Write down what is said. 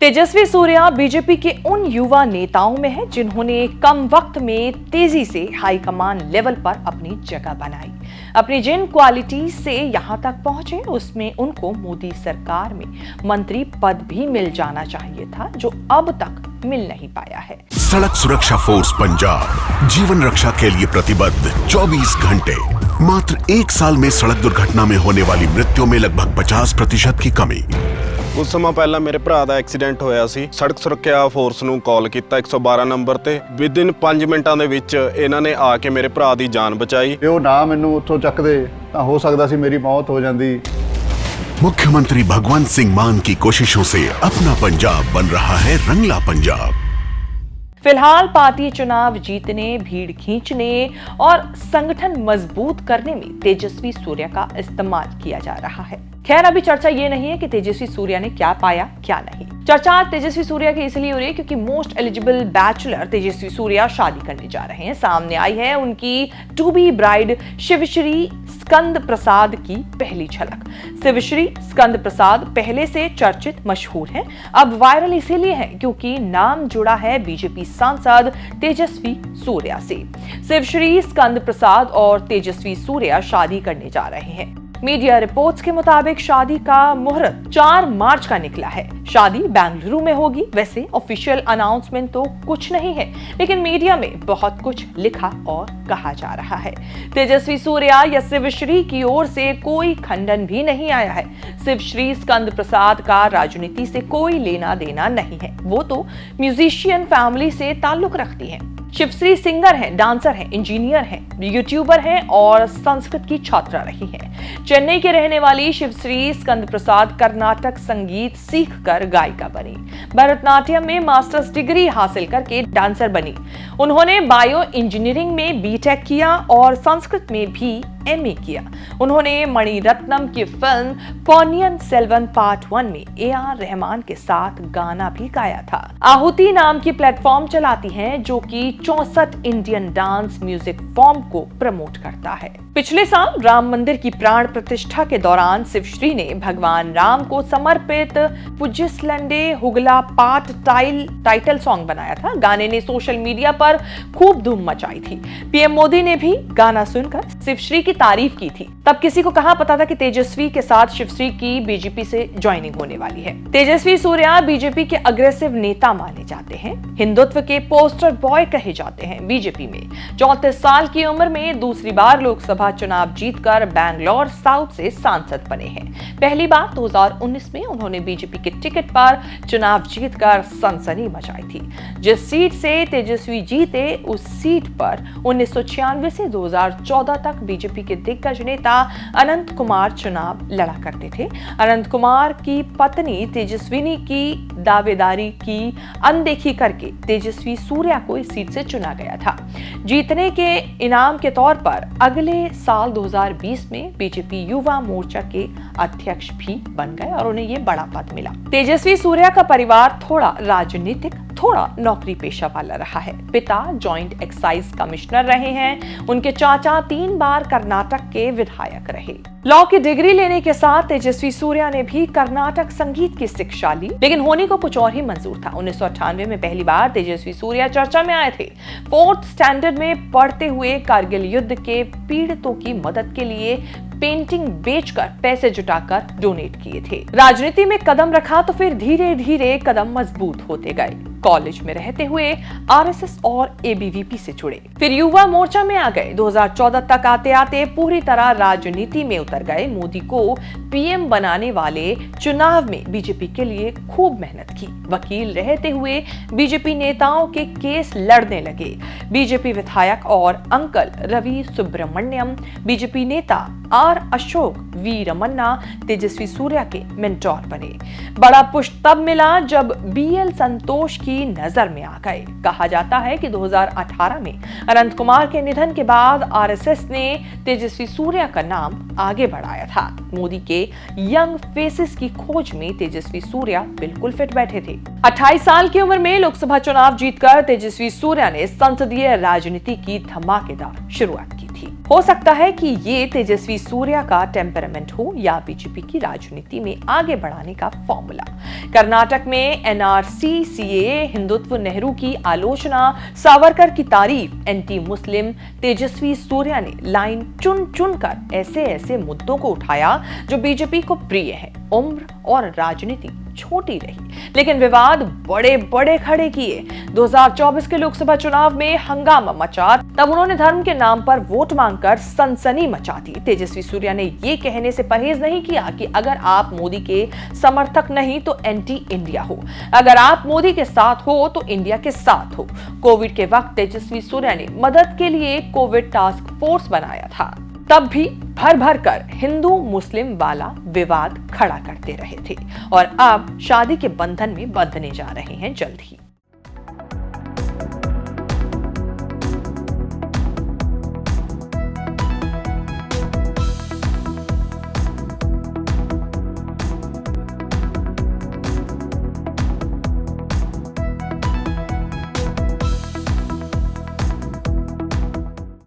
Tejasvi Surya BJP के उन युवा नेताओं में है जिन्होंने कम वक्त में तेजी से हाईकमान लेवल पर अपनी जगह बनाई। अपनी जिन क्वालिटी से यहां तक पहुंचे उसमें उनको मोदी सरकार में मंत्री पद भी मिल जाना चाहिए था, जो अब तक मिल नहीं पाया है। सड़क सुरक्षा फोर्स पंजाब जीवन रक्षा के लिए प्रतिबद्ध 24 घंटे। मात्र 1 साल में सड़क दुर्घटना में होने वाली मृत्यु में लगभग 50% की कमी। कुछ ਸਮਾਂ ਪਹਿਲਾਂ ਮੇਰੇ ਭਰਾ ਦਾ ਐਕਸੀਡੈਂਟ ਹੋਇਆ ਸੀ। ਸੜਕ ਸੁਰੱਖਿਆ ਫੋਰਸ ਨੂੰ ਕਾਲ ਕੀਤਾ 112 ਨੰਬਰ ਤੇ। ਵਿਦਿਨ 5 ਮਿੰਟਾਂ ਦੇ ਵਿੱਚ ਇਹਨਾਂ ਨੇ ਆ ਕੇ ਮੇਰੇ ਭਰਾ ਦੀ ਜਾਨ ਬਚਾਈ। ਜੇ ਉਹ ਨਾ ਮੈਨੂੰ ਉੱਥੋਂ ਚੱਕਦੇ ਤਾਂ ਹੋ ਸਕਦਾ ਸੀ ਮੇਰੀ ਮੌਤ ਹੋ ਜਾਂਦੀ। मुख्यमंत्री भगवंत सिंह मान की कोशिशों से अपना पंजाब बन रहा है रंगला पंजाब। फिलहाल पार्टी चुनाव जीतने, भीड़ खींचने और संगठन मजबूत करने में तेजस्वी सूर्या का इस्तेमाल किया जा रहा है। खैर, अभी चर्चा ये नहीं है कि तेजस्वी सूर्या ने क्या पाया क्या नहीं। चर्चा तेजस्वी सूर्या की इसलिए हो रही है क्योंकि most eligible bachelor Tejasvi Surya शादी करने जा रहे हैं। सामने आई है उनकी टू बी ब्राइड शिवश्री स्कंद प्रसाद की पहली झलक। शिवश्री स्कंद प्रसाद पहले से चर्चित मशहूर हैं। अब वायरल इसीलिए है क्योंकि नाम जुड़ा है बीजेपी सांसद तेजस्वी सूर्या से। शिवश्री स्कंद प्रसाद और तेजस्वी सूर्या शादी करने जा रहे हैं। मीडिया रिपोर्ट्स के मुताबिक शादी का मुहूर्त 4 मार्च का निकला है। शादी बेंगलुरु में होगी। वैसे ऑफिशियल अनाउंसमेंट तो कुछ नहीं है, लेकिन मीडिया में बहुत कुछ लिखा और कहा जा रहा है। तेजस्वी सूर्या या शिवश्री की ओर से कोई खंडन भी नहीं आया है। शिवश्री स्कंद प्रसाद का राजनीति से कोई लेना देना नहीं है। वो तो म्यूजिशियन फैमिली से ताल्लुक रखती हैं। शिवश्री सिंगर हैं, डांसर हैं, इंजीनियर हैं, यूट्यूबर हैं और संस्कृत की छात्रा रही हैं। चेन्नई के रहने वाली शिवश्री स्कंद प्रसाद कर्नाटक संगीत सीखकर गायिका बनी। भरतनाट्यम में मास्टर्स डिग्री हासिल करके डांसर बनी। उन्होंने बायो इंजीनियरिंग में बीटेक किया और संस्कृत में भी एमए किया। उन्होंने मणिरत्नम की फिल्म पोन्नियन सेल्वन पार्ट 1 में AR रहमान के साथ गाना भी गाया था। आहुति नाम की प्लेटफॉर्म चलाती हैं जो कि 64 इंडियन डांस म्यूजिक फॉर्म को प्रमोट करता है। पिछले साल राम मंदिर की प्राण प्रतिष्ठा के दौरान शिवश्री ने भगवान राम को समर्पित पुजिसलंडे हुगला पाट टाइटल सॉन्ग बनाया था। गाने ने सोशल मीडिया पर खूब धूम मचाई थी। पीएम मोदी ने भी गाना सुनकर शिवश्री की तारीफ की थी। तब किसी को कहां पता था कि तेजस्वी के साथ शिवश्री की बीजेपी से ज्वाइनिंग होने वाली है। तेजस्वी सूर्या बीजेपी के अग्रेसिव नेता माने जाते हैं। हिंदुत्व के पोस्टर बॉय कहे जाते हैं। बीजेपी में 34 साल की उम्र में दूसरी बार लोकसभा चुनाव जीतकर बैंगलोर साउथ से सांसद बने हैं। पहली बार 2019 में उन्होंने बीजेपी के टिकट पर चुनाव जीतकर सनसनी मचाई थी। जिस सीट से तेजस्वी जीते उस सीट पर 1996 से 2014 तक बीजेपी के दिग्गज नेता अनंत कुमार चुनाव लड़ा करते थे। अनंत कुमार की पत्नी तेजस्विनी की दावेदारी की अनदेखी करके तेजस्वी सूर्या को इस सीट से चुना गया था। जीतने के इनाम के तौर पर अगले साल 2020 में बीजेपी युवा मोर्चा के अध्यक्ष भी बन गए और उन्हें ये बड़ा पद मिला। तेजस्वी सूर्या का परिवार थोड़ा राजनीतिक, थोड़ा नौकरी पेशा वाला रहा है। पिता जॉइंट एक्साइज कमिश्नर रहे हैं। उनके चाचा 3 बार कर्नाटक के विधायक रहे। लॉ की डिग्री लेने के साथ तेजस्वी सूर्या ने भी कर्नाटक संगीत की शिक्षा ली, लेकिन होने को कुछ और ही मंजूर था। 1998 में पहली बार तेजस्वी सूर्या चर्चा में आए थे। 4th स्टैंडर्ड में पढ़ते हुए कारगिल युद्ध के पीड़ितों की मदद के लिए पेंटिंग बेचकर पैसे जुटाकर डोनेट किए थे। राजनीति में कदम रखा तो फिर धीरे धीरे कदम मजबूत होते गए। कॉलेज में रहते हुए RSS और ABVP से जुड़े, फिर युवा मोर्चा में आ गए। 2014 तक आते आते पूरी तरह राजनीति में उतर गए। मोदी को PM बनाने वाले चुनाव में बीजेपी के लिए खूब मेहनत की। वकील रहते हुए बीजेपी नेताओं के केस लड़ने लगे। बीजेपी विधायक और अंकल रवि सुब्रमण्यम, बीजेपी नेता R अशोक, V रमन्ना तेजस्वी सूर्या के मेंटोर बने। बड़ा पुश तब मिला जब BL संतोष की नजर में आ गए। कहा जाता है कि 2018 में अनंत कुमार के निधन के बाद RSS ने तेजस्वी सूर्या का नाम आगे बढ़ाया था। मोदी के यंग फेसेस की खोज में तेजस्वी सूर्या बिल्कुल फिट बैठे थे। 28 साल की उम्र में लोकसभा चुनाव जीतकर तेजस्वी सूर्या ने संसदीय राजनीति की धमाकेदार शुरुआत की थी। हो सकता है कि ये तेजस्वी सूर्या का टेम्परामेंट हो या बीजेपी की राजनीति में आगे बढ़ाने का फॉर्मूला। कर्नाटक में एनआरसी, सीएए, हिंदुत्व, नेहरू की आलोचना, सावरकर की तारीफ, एंटी मुस्लिम तेजस्वी सूर्या ने लाइन चुन चुन कर ऐसे ऐसे मुद्दों को उठाया जो बीजेपी को प्रिय है। उम्र और राजनीति छोटी रही, लेकिन विवाद बड़े बड़े खड़े किए। 2024 के लोकसभा चुनाव में हंगामा मचा, तब उन्होंने धर्म के नाम पर वोट मांगकर सनसनी मचा दी। तेजस्वी सूर्या ने ये कहने से परहेज नहीं किया कि अगर आप मोदी के समर्थक नहीं तो एंटी इंडिया हो, अगर आप मोदी के साथ हो तो इंडिया के साथ हो। कोविड के वक्त तेजस्वी सूर्या ने मदद के लिए कोविड टास्क फोर्स बनाया था, तब भी भर भर कर हिंदू मुस्लिम वाला विवाद खड़ा करते रहे थे और अब शादी के बंधन में बंधने जा रहे हैं जल्द ही।